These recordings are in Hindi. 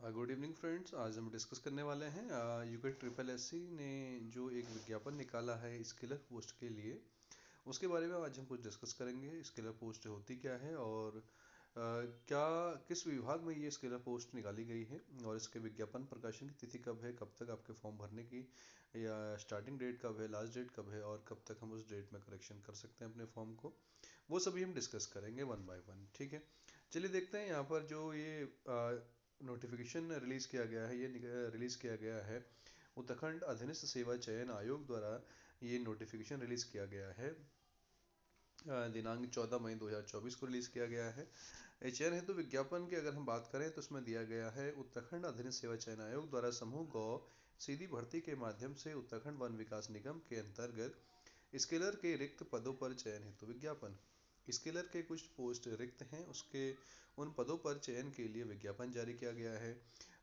Good evening friends. आज हम डिस्कस करने वाले हैं यूके ट्रिपल एससी ने जो एक विज्ञापन निकाला है स्किलर पोस्ट के लिए, उसके बारे में आज हम कुछ डिस्कस करेंगे। स्किलर पोस्ट होती क्या है और क्या किस विभाग में ये स्किलर पोस्ट निकाली गई है और इसके विज्ञापन प्रकाशन की तिथि कब है, कब तक आपके फॉर्म भरने की या स्टार्टिंग डेट कब है, लास्ट डेट कब है और कब तक हम उस डेट में करेक्शन कर सकते हैं अपने फॉर्म को, वो सभी हम डिस्कस करेंगे वन बाय वन। ठीक है, चलिए देखते हैं। यहाँ पर जो ये नोटिफिकेशन रिलीज़ किया गया है, ये रिलीज़ किया गया है उत्तराखंड अधीनस्थ सेवा चयन आयोग द्वारा। ये नोटिफिकेशन रिलीज़ किया गया है दिनांक 14 मई 2024 को रिलीज़ किया गया है। चयन हेतु विज्ञापन की अगर हम बात करें तो उसमें दिया गया है उत्तराखंड अधीनस्थ सेवा चयन आयोग द्वारा समूह गौ सीधी भर्ती के माध्यम से उत्तराखंड वन विकास निगम के अंतर्गत स्किलर के रिक्त पदों पर चयन हेतु विज्ञापन। स्किलर के कुछ पोस्ट रिक्त हैं, उसके उन पदों पर चयन के लिए विज्ञापन जारी किया गया है।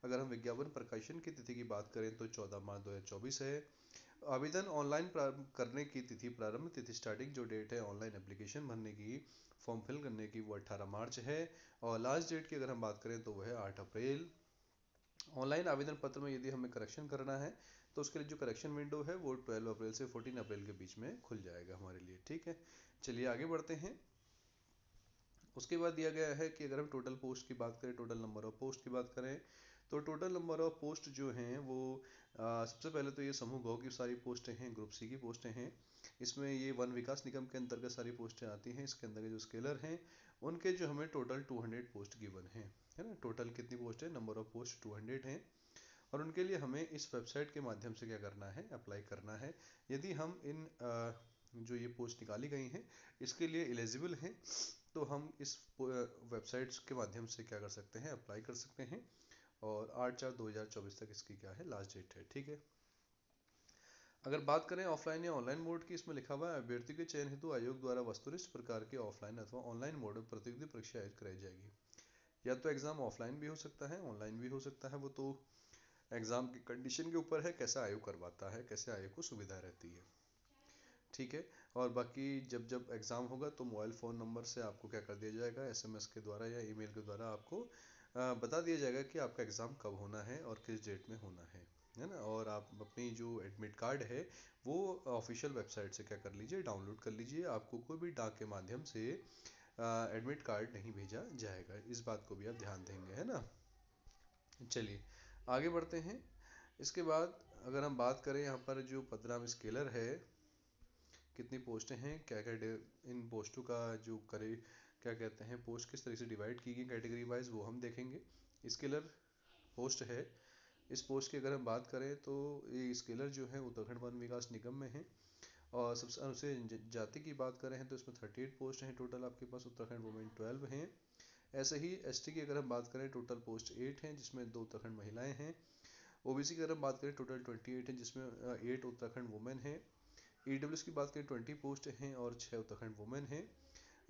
अगर हम विज्ञापन प्रकाशन की तिथि की बात करें तो 14 मार्च 2024 है। आवेदन ऑनलाइन करने की तिथि, प्रारंभ तिथि, स्टार्टिंग जो डेट है ऑनलाइन एप्लीकेशन भरने की, फॉर्म फिल करने की, वो 18 मार्च है। और लास्ट डेट की अगर हम बात करें तो वह है 8 अप्रैल। ऑनलाइन आवेदन पत्र में यदि हमें करेक्शन करना है तो उसके लिए जो करेक्शन विंडो है वो 12 अप्रैल से 14 अप्रैल के बीच में खुल जाएगा हमारे लिए। ठीक है, चलिए आगे बढ़ते हैं। उसके बाद दिया गया है कि अगर हम टोटल पोस्ट की बात करें, टोटल नंबर ऑफ पोस्ट की बात करें तो टोटल नंबर ऑफ पोस्ट जो हैं वो सबसे पहले तो ये समूह गौ की सारी पोस्टें हैं, ग्रुप सी की पोस्टें हैं। इसमें ये वन विकास निगम के अंतर्गत सारी पोस्टें आती हैं। इसके अंदर के जो स्केलर हैं उनके जो हमें टोटल 200 पोस्ट गिवन है ना। टोटल कितनी पोस्ट है, नंबर ऑफ पोस्ट 200 हैं और उनके लिए हमें इस वेबसाइट के माध्यम से क्या करना है, अप्लाई करना है। यदि हम इन जो ये पोस्ट निकाली गई हैं इसके लिए एलिजिबल हैं तो हम इस वेबसाइट्स के माध्यम से क्या कर सकते हैं, अप्लाई कर सकते हैं। और 8/4/2024 तक इसकी क्या है, लास्ट डेट है। ठीक है, अगर बात करें ऑफलाइन या ऑनलाइन मोड की, इसमें लिखा हुआ है अभ्यर्थी के चयन हेतु आयोग द्वारा वस्तुनिष्ठ प्रकार के ऑफलाइन अथवा ऑनलाइन मोड में प्रतियोगी परीक्षा आयोजित कराई जाएगी। या तो एग्जाम ऑफलाइन भी हो सकता है, ऑनलाइन भी हो सकता है, वो तो एग्जाम की कंडीशन के ऊपर है, कैसा आयोग करवाता है, कैसे आयोग को सुविधा रहती है। ठीक है, और बाकी जब जब एग्ज़ाम होगा तो मोबाइल फ़ोन नंबर से आपको क्या कर दिया जाएगा, एसएमएस के द्वारा या ईमेल के द्वारा आपको बता दिया जाएगा कि आपका एग्ज़ाम कब होना है और किस डेट में होना है ना। और आप अपनी जो एडमिट कार्ड है वो ऑफिशियल वेबसाइट से क्या कर लीजिए, डाउनलोड कर लीजिए। आपको कोई भी डाक के माध्यम से एडमिट कार्ड नहीं भेजा जाएगा, इस बात को भी आप ध्यान देंगे, है ना। चलिए आगे बढ़ते हैं। इसके बाद अगर हम बात करें यहाँ पर जो 15 स्केलर है, कितनी पोस्टें हैं, क्या क्या इन पोस्टों का जो करे, क्या कहते हैं, पोस्ट किस तरह से डिवाइड की गई कैटेगरी वाइज, वो हम देखेंगे। स्केलर पोस्ट है, इस पोस्ट की अगर हम बात करें तो ये स्केलर जो है उत्तराखंड वन विकास निगम में है। और सबसे अनुसूचित जाति की बात करें तो इसमें 38 पोस्ट हैं टोटल आपके पास, उत्तराखंड वुमेन 12 हैं। ऐसे ही एसटी की अगर हम बात करें टोटल पोस्ट 8 हैं जिसमें 2 उत्तराखंड महिलाएं हैं। ओबीसी की अगर हम बात करें टोटल 28 हैं जिसमें 8 उत्तराखंड वुमेन हैं। ईडब्ल्यूएस की बात करें 20 पोस्ट हैं और 6 उत्तराखंड वुमेन हैं।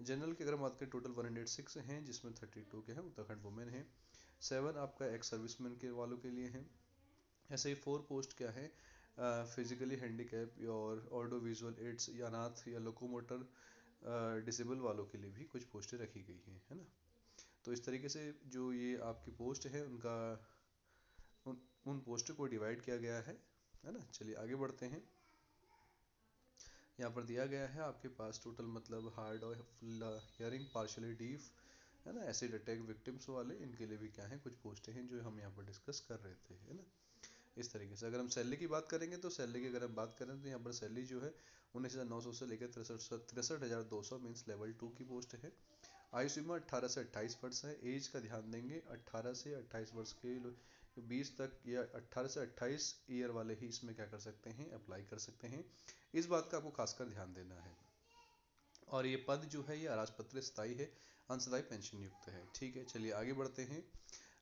जनरल की अगर बात करें टोटल 106 हैं जिसमें 32 के हैं उत्तराखंड वुमेन हैं। 7 आपका एक्स सर्विसमैन के वालों के लिए हैं। ऐसे ही 4 पोस्ट क्या है, फिजिकली हैंडीकैप और ऑडियो विजुअल एड्स या अनाथ या लोकोमोटर डिसेबल वालों के लिए भी कुछ पोस्टें रखी गई हैं, है ना। तो इस तरीके से जो ये आपकी पोस्ट है उनका उन पोस्टों को डिवाइड किया गया है ना। चलिए आगे बढ़ते हैं। यहाँ पर दिया गया है आपके पास टोटल, मतलब हार्ड और हियरिंग पार्शली डीफ, है ना, एसिड अटैक विक्टिम्स वाले, इनके लिए भी क्या है, कुछ पोस्टें हैं जो हम यहाँ पर डिस्कस कर रहे थे, है ना। इस तरीके से अगर हम सैलरी की बात करेंगे तो सैलरी की अगर हम बात करें तो यहाँ पर सैलरी जो है 19,900 से लेकर 63,200 मीन्स लेवल 2 की पोस्ट है। आयु सीमा 18 से 28 वर्ष है। एज का ध्यान देंगे, 18 से 28 वर्ष के 20 तक या 18 से 28 ईयर वाले ही इसमें क्या कर सकते हैं, अप्लाई कर सकते हैं। इस बात का आपको खासकर ध्यान देना है। और ये पद जो है ये अराजपत्रित स्थायी है, अंशदायी पेंशन युक्त है। ठीक है, चलिए आगे बढ़ते हैं।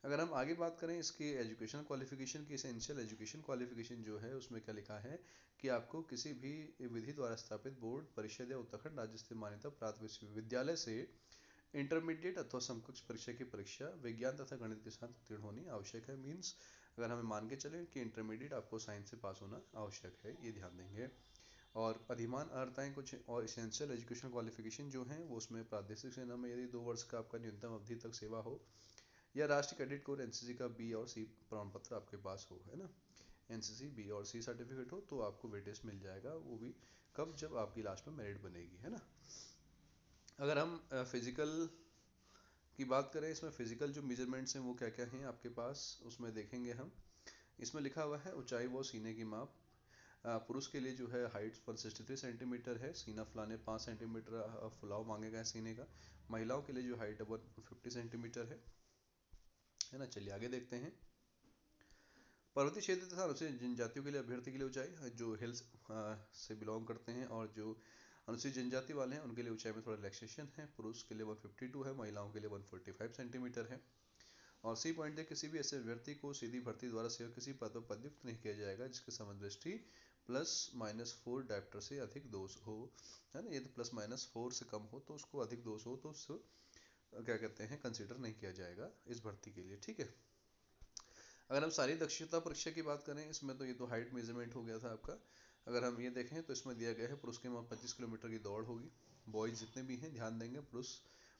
अगर हम आगे बात करें इसकी एजुकेशन क्वालिफिकेशन की, एसेंशियल एजुकेशन क्वालिफिकेशन जो है उसमें क्या लिखा है कि आपको किसी भी विधि द्वारा स्थापित बोर्ड, परिषद या उत्तराखंड राज्य से मान्यता प्राप्त विश्वविद्यालय से इंटरमीडिएट अथवा समकक्ष परीक्षा की परीक्षा विज्ञान तथा गणित के साथ उत्तीर्ण होनी आवश्यक है। मीन्स अगर हमें मान के चलें कि इंटरमीडिएट आपको साइंस से पास होना आवश्यक है, ये ध्यान देंगे। और अधिमान अर्हताएं कुछ और इसेंशियल एजुकेशन क्वालिफिकेशन जो हैं वो उसमें प्रादेशिक सेना में यदि 2 वर्ष का आपका न्यूनतम अवधि तक सेवा हो, या राष्ट्रीय कैडेट कोर एनसीसी का बी और सी प्रमाण पत्र आपके पास हो, है ना, एनसीसी बी और सी सर्टिफिकेट हो तो आपको वेटेज मिल जाएगा, वो भी कब, जब आपकी लास्ट में मेरिट बनेगी, है ना। अगर हम फिजिकल की बात करें, इसमें फिजिकल जो मेजरमेंट्स हैं वो क्या क्या हैं आपके पास, उसमें देखेंगे हम। इसमें लिखा हुआ है ऊंचाई व सीने की माप। पुरुष के लिए जो है हाइट 163 सेंटीमीटर है, सीना फुलाने 5 सेंटीमीटर फुलाव मांगेगा है सीने का। महिलाओं के लिए जो हाइट है 150 सेंटीमीटर है ना। चलिए आगे देखते हैं। पर्वतीय क्षेत्र तथा अनुसूचित जनजातियों के लिए अभ्यर्थी के लिए ऊंचाई, जो हिल्स से बिलोंग करते हैं और जो अनुसूचित जनजाति वाले हैं उनके लिए ऊंचाई में थोड़ा रिलैक्सेशन है। पुरुष के लिए 152 है, महिलाओं के लिए 145 सेंटीमीटर है। और सी पॉइंट है, किसी भी ऐसे व्यक्ति को सीधी भर्ती द्वारा सेवा किसी पद पर पदयुक्त नहीं किया जाएगा जिसके समदृष्टि +-4 डायप्टर से अधिक दोष हो, है ना। ये तो +-4 से कम हो तो उसको अधिक दोष हो तो उसको क्या कहते हैं, कंसीडर नहीं किया जाएगा इस भर्ती के लिए, ठीक है। अगर हम सारी दक्षता परीक्षा की बात करें, इसमें तो ये तो हाइट मेजरमेंट हो गया था आपका। अगर हम ये देखें तो इसमें दिया गया है पुरुष के 25 किलोमीटर की दौड़ होगी। बॉयज जितने भी हैं ध्यान देंगे, पुरुष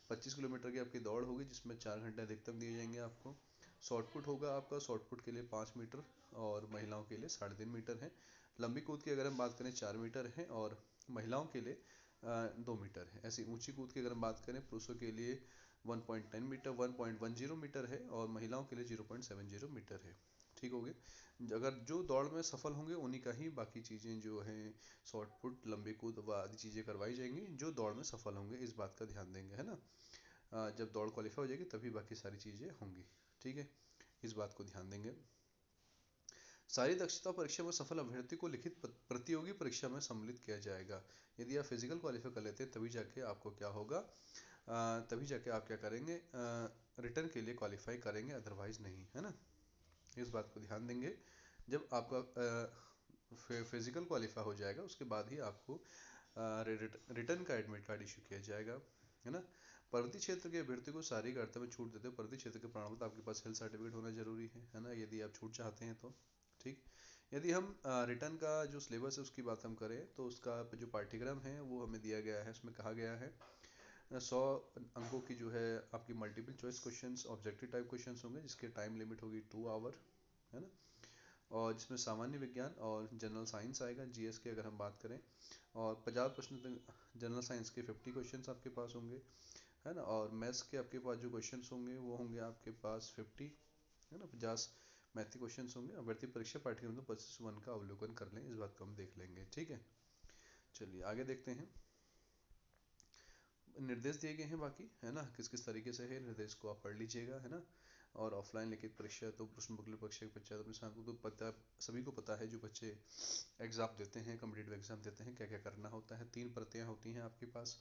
25 किलोमीटर की आपकी दौड़ होगी जिसमें 4 घंटे अधिकतम दिए जाएंगे आपको। शॉर्टपुट होगा आपका, शॉर्टपुट के लिए 5 मीटर और महिलाओं के लिए 3.5 मीटर है। लंबी कूद की अगर हम बात करें 4 मीटर है और महिलाओं के लिए 2 मीटर है। ऐसी ऊंची कूद की अगर हम बात करें, पुरुषों के लिए 1.10 मीटर 1.10 मीटर है और महिलाओं के लिए 0.70 मीटर है, ठीक हो गया। अगर जो दौड़ में सफल होंगे उन्हीं का ही बाकी चीज़ें जो हैं, शॉर्ट पुट, लंबी कूद व आदि चीज़ें करवाई जाएंगी जो दौड़ में सफल होंगे, इस बात का ध्यान देंगे, है ना। जब दौड़ क्वालिफाई हो जाएगी तभी बाकी सारी चीज़ें होंगी, ठीक है, इस बात को ध्यान देंगे। सारी दक्षता परीक्षा में सफल अभ्यर्थी को लिखित प्रतियोगी परीक्षा में सम्मिलित किया जाएगा। यदि आप फिजिकल क्वालिफाई कर लेते हैं तभी जाके आपको क्या होगा, तभी जाके आप क्या करेंगे, रिटर्न के लिए क्वालिफाई करेंगे, अदरवाइज नहीं, है ना। इस बात को ध्यान देंगे। जब आपका फिजिकल क्वालिफाई हो जाएगा उसके बाद ही आपको रिटर्न का एडमिट कार्ड इशू किया जाएगा, है ना। पर्वतीय क्षेत्र के अभ्यर्थी को शारीरिक अर्थ में छूट देते हैं। पर्वतीय क्षेत्र के प्रमाण पत्र आपके पास हेल्थ सर्टिफिकेट होना जरूरी है ना, यदि आप छूट चाहते हैं तो, ठीक। यदि हम रिटर्न का जो सिलेबस है उसकी बात हम करें तो उसका जो पाठ्यक्रम है वो हमें दिया गया है। उसमें कहा गया है 100 अंकों की जो है आपकी multiple choice questions, objective type questions होंगे जिसके टाइम लिमिट होगी 2 आवर, है ना। और जिसमें सामान्य विज्ञान और जनरल साइंस आएगा, जीएस की अगर हम बात करें, और 50 प्रश्न जनरल साइंस के 50 क्वेश्चंस आपके पास होंगे, है ना। और मैथ्स के आपके पास जो क्वेश्चंस होंगे वो होंगे आपके पास 50, है ना, 50 मैथ के क्वेश्चंस होंगे। अभ्यर्थी परीक्षा पाठ्यक्रम तो 25 का अवलोकन कर लें, इस बात को हम देख लेंगे, ठीक है। चलिए आगे देखते हैं। निर्देश दिए गए हैं बाकी, है ना, किस किस तरीके से है निर्देश को आप पढ़ लीजिएगा, है ना। और ऑफलाइन लिखित परीक्षा तो प्रश्न बुकलेट परीक्षा के पश्चात अपने साथ को पता, सभी को पता है जो बच्चे एग्जाम देते हैं, कम्पिटिटिव एग्जाम देते हैं, क्या क्या करना होता है। 3 प्रतियां होती हैं आपके पास,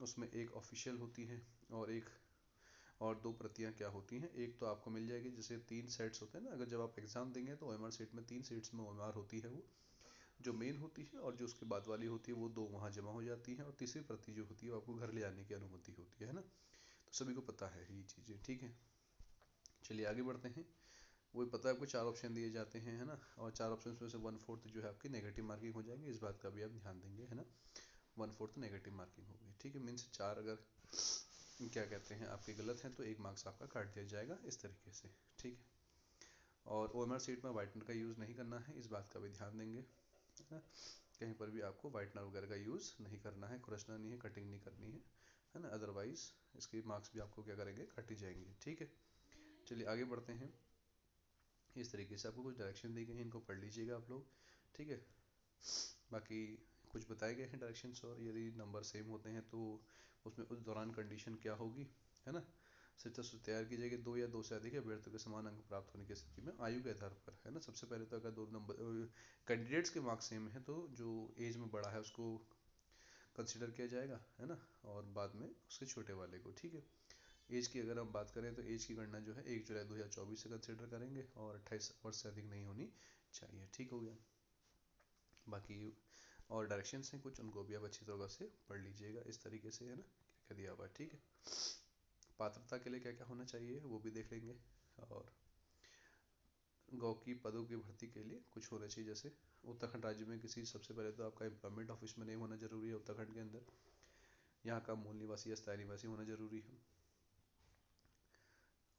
उसमें एक ऑफिशियल होती है और 2 प्रतियां क्या होती हैं। एक तो आपको मिल जाएगी, जैसे 3 सेट्स होते हैं ना, अगर जब आप एग्जाम देंगे तो ओएमआर सेट में 3 सेट्स में ओएमआर होती है, वो जो मेन होती है और जो उसके बाद वाली होती है वो 2 वहाँ जमा हो जाती हैं, और तीसरी प्रति जो होती है वो आपको घर ले जाने की अनुमति होती है ना। तो सभी को पता है ये चीज़ें, ठीक है। चलिए आगे बढ़ते हैं। वही पता है आपको 4 ऑप्शन दिए जाते हैं, है ना, और 4 ऑप्शन में से 1/4 जो है आपकी नेगेटिव मार्किंग हो जाएगी, इस बात का भी आप ध्यान देंगे, है ना। 1/4 नेगेटिव मार्किंग होगी, ठीक है। मीन्स 4 अगर क्या कहते हैं आपके गलत हैं तो 1 मार्क्स आपका काट दिया जाएगा, इस तरीके से, ठीक है। और ओएमआर सीट में वाइटनर का यूज़ नहीं करना है, इस बात का भी ध्यान देंगे, है ना। कहीं पर भी आपको वाइटनर वगैरह का यूज़ नहीं करना है, खुरसना नहीं है, कटिंग नहीं करनी है ना, अदरवाइज इसके मार्क्स भी आपको क्या करेंगे, काटे जाएंगे, ठीक है। चलिए आगे बढ़ते हैं। इस तरीके से आपको कुछ डायरेक्शन दी गई हैं, इनको पढ़ लीजिएगा आप लोग, ठीक है। बाकी कुछ बताए गए हैं डायरेक्शंस, और यदि नंबर सेम होते हैं तो उसमें उस दौरान कंडीशन क्या होगी, है ना। शिक्षक तैयार की जाएगी 2 या 2 से अधिक अभ्यर्थियों के समान अंक प्राप्त होने की स्थिति में आयु के आधार पर, है ना। सबसे पहले तो अगर 2 नंबर कैंडिडेट्स के मार्क्स सेम है तो जो एज में बड़ा है उसको कंसिडर किया जाएगा, है ना, और बाद में उसके छोटे वाले को, ठीक है। एज की अगर हम बात करें तो एज की गणना जो है 1 जुलाई 2024 से कंसिडर करेंगे और 28 वर्ष से अधिक नहीं होनी चाहिए, ठीक हो गया। बाकी और डायरेक्शंस हैं कुछ, उनको भी आप अच्छी तरह से पढ़ लीजिएगा, इस तरीके से, है ना, क्या क्या दिया हुआ है, ठीक है। पात्रता के लिए क्या क्या होना चाहिए वो भी देख लेंगे, और गौ की पदों की भर्ती के लिए कुछ होना चाहिए, जैसे उत्तराखंड राज्य में किसी, सबसे पहले तो आपका एम्प्लॉयमेंट ऑफिस में नेम होना जरूरी है उत्तराखंड के अंदर, यहाँ का मूल निवासी या स्थायी निवासी होना जरूरी है।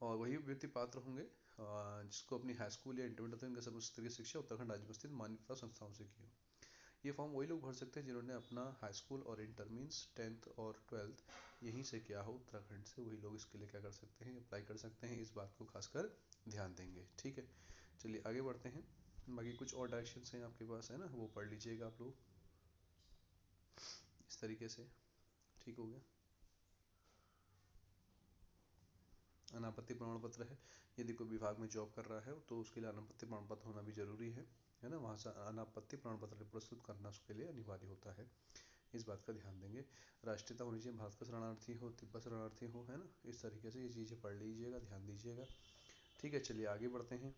और वही व्यक्ति पात्र होंगे जिसको अपनी हाई स्कूल या इंटरमीडिएट तक उच्च स्तरीय शिक्षा उत्तराखंड राज्य में स्थित मान्यता संस्थाओं से की हो। ये फॉर्म वही लोग भर सकते हैं जिन्होंने अपना हाई स्कूल और इंटर मीन्स 10th और 12th यहीं से किया हो उत्तराखंड से, वही लोग इसके लिए क्या कर सकते हैं, अप्लाई कर सकते हैं। इस बात को खासकर ध्यान देंगे, ठीक है। चलिए आगे बढ़ते हैं। बाकी कुछ और डायरेक्शंस हैं आपके पास, है ना, वो पढ़ लीजिएगा आप लोग इस तरीके से, ठीक हो गया। अनापत्ति प्रमाण पत्र है, यदि कोई विभाग में जॉब कर रहा है तो उसके लिए अनापत्ति प्रमाण पत्र होना भी जरूरी है ना, वहाँ से अनापत्ति प्रमाण पत्र प्रस्तुत करना उसके लिए अनिवार्य होता है, इस बात का ध्यान देंगे। राष्ट्रीयता होनी चाहिए, भारत का शरणार्थी हो, तिब्बत शरणार्थी हो, है ना, इस तरीके से ये चीज़ें पढ़ लीजिएगा, ध्यान दीजिएगा, ठीक है। चलिए आगे बढ़ते हैं।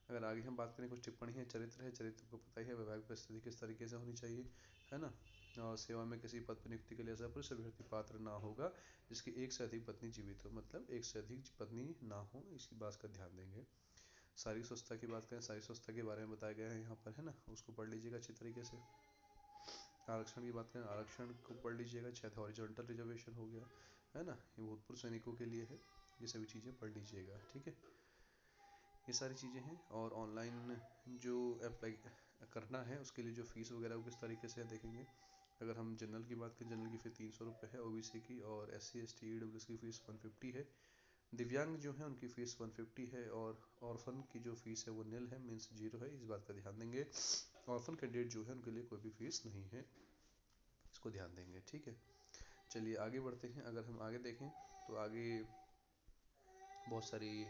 अगर आगे हम बात करें, कुछ टिप्पणी है, चरित्र है, चरित्र को पता ही है, वैवाहिक परिस्थिति किस तरीके से होनी चाहिए, है ना, और सेवा में किसी पद पर नियुक्ति के लिए ऐसा पुरुष अभ्यर्थी पात्र ना होगा जिसकी एक से अधिक पत्नी जीवित हो, मतलब एक से अधिक पत्नी ना हो, इसी बात का ध्यान देंगे। शारीरिक स्वस्थता की बात करें, शारीरिक स्वस्थता के बारे में बताया गया है यहाँ पर, है ना, उसको पढ़ लीजिएगा अच्छी तरीके से। आरक्षण की बात करें, आरक्षण को पढ़ लीजिएगा, शायद हॉरिजॉन्टल रिजर्वेशन हो गया, है ना, ये भूतपूर्व सैनिकों के लिए है, ये सभी चीज़ें पढ़ लीजिएगा, ठीक है। ये सारी चीज़ें हैं। और ऑनलाइन जो अप्लाई करना है उसके लिए जो फीस वगैरह वो किस तरीके से देखेंगे। अगर हम जनरल की बात करें, जनरल की फ़ीस 300 रुपये है, ओबीसी की, और SC ST EWS की फ़ीस 150 है। दिव्यांग जो है उनकी फ़ीस 150 है, और ऑर्फन की जो फ़ीस है वो निल है, मीन्स जीरो है, इस बात का ध्यान देंगे। ऑर्फन कैंडिडेट जो है उनके लिए कोई भी फीस नहीं है, इसको ध्यान देंगे, ठीक है। चलिए आगे बढ़ते हैं। अगर हम आगे देखें तो आगे बहुत सारी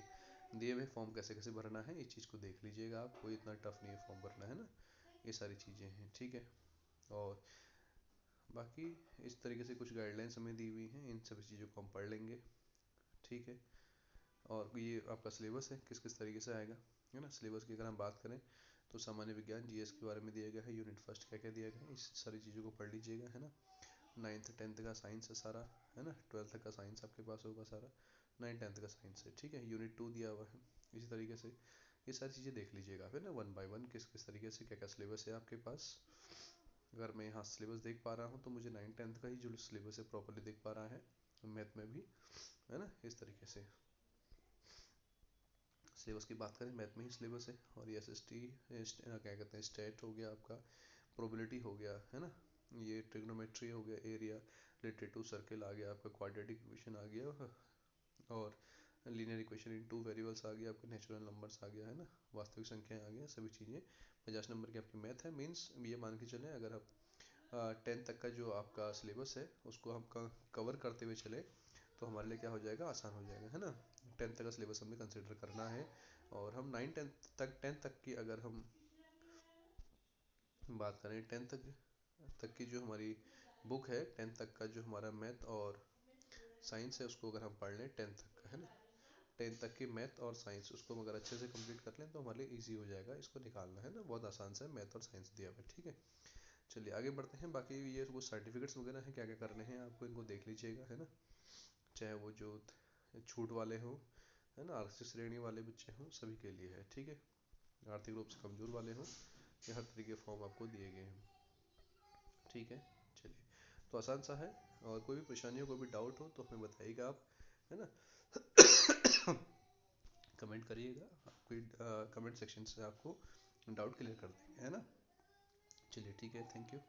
दिए हुए फॉर्म कैसे कैसे भरना है, इस चीज़ को देख लीजिएगा आप, कोई इतना टफ नहीं है फॉर्म भरना, है ना, ये सारी चीज़ें हैं, ठीक है। और बाकी इस तरीके से कुछ गाइडलाइंस हमें दी हुई हैं, इन सभी चीज़ों को हम पढ़ लेंगे, ठीक है। और ये आपका सिलेबस है किस किस तरीके से आएगा, है ना। सिलेबस की अगर हम बात करें तो सामान्य विज्ञान GS के बारे में दिया गया है, यूनिट फर्स्ट क्या क्या दिया गया है, इस सारी चीज़ों को पढ़ लीजिएगा, है ना। 9th 10th का साइंस है सारा, है ना, 12th का साइंस आपके पास होगा सारा, 9th 10th का साइंस है, ठीक है। यूनिट 2 दिया हुआ है, इसी तरीके से ये सारी चीज़ें देख लीजिएगा, फिर ना 1 बाय 1 किस किस तरीके से क्या क्या सिलेबस है आपके पास। अगर मैं यहाँ सिलेबस देख पा रहा हूँ तो मुझे 9th 10th का ही जो सिलेबस है प्रॉपरली देख पा रहा है, मैथ में भी, है ना, इस तरीके से सिलेबस की बात करें, मैथ में ही सिलेबस है। और ये SST क्या कहते हैं, स्टेट हो गया आपका, प्रोबेबिलिटी हो गया, है ना, ये ट्रिग्नोमेट्री हो गया, एरिया रिलेटेड टू सर्किल आ गया आपका, क्वाड्रेटिक इक्वेशन आ गया, और लीनियर इक्वेशन इन 2 वेरिएबल्स आ गया आपका, नेचुरल नंबर्स आ गया, है ना, वास्तविक संख्याएं आ गया, सभी चीज़ें 50 नंबर की आपकी मैथ है। मीन्स ये मान के चलें, अगर आप 10th तक का जो आपका सिलेबस है उसको हम कवर करते हुए चले तो हमारे लिए क्या हो जाएगा, आसान हो जाएगा, है ना। 10th तक का सिलेबस हमें कंसिडर करना है, और हम 10th तक की अगर हम बात करें, 10th तक की जो हमारी बुक है, 10th तक का जो हमारा मैथ और साइंस है उसको अगर हम पढ़ लें 10th तक का, है ना, 10th तक की मैथ और साइंस उसको हम अगर अच्छे से कंप्लीट कर लें तो हमारे लिए ईजी हो जाएगा, इसको निकालना, है ना, बहुत आसान से मैथ और साइंस दिया हुआ है, ठीक है। चलिए आगे बढ़ते हैं। बाकी ये कुछ सर्टिफिकेट्स वगैरह हैं, क्या क्या करने हैं आपको, इनको देख लीजिएगा, है ना, चाहे वो जो छूट वाले हों, है ना, आर्थिक श्रेणी वाले बच्चे हों, सभी के लिए है, ठीक है। आर्थिक रूप से कमज़ोर वाले हों, ये हर तरीके के फॉर्म आपको दिए गए हैं, ठीक है। चलिए तो आसान सा है, और कोई भी परेशानी हो, कोई भी डाउट हो तो हमें बताइएगा आप, है ना, कमेंट करिएगा, कोई कमेंट सेक्शन से आपको डाउट क्लियर कर देंगे, है ना। चलिए ठीक है, थैंक यू।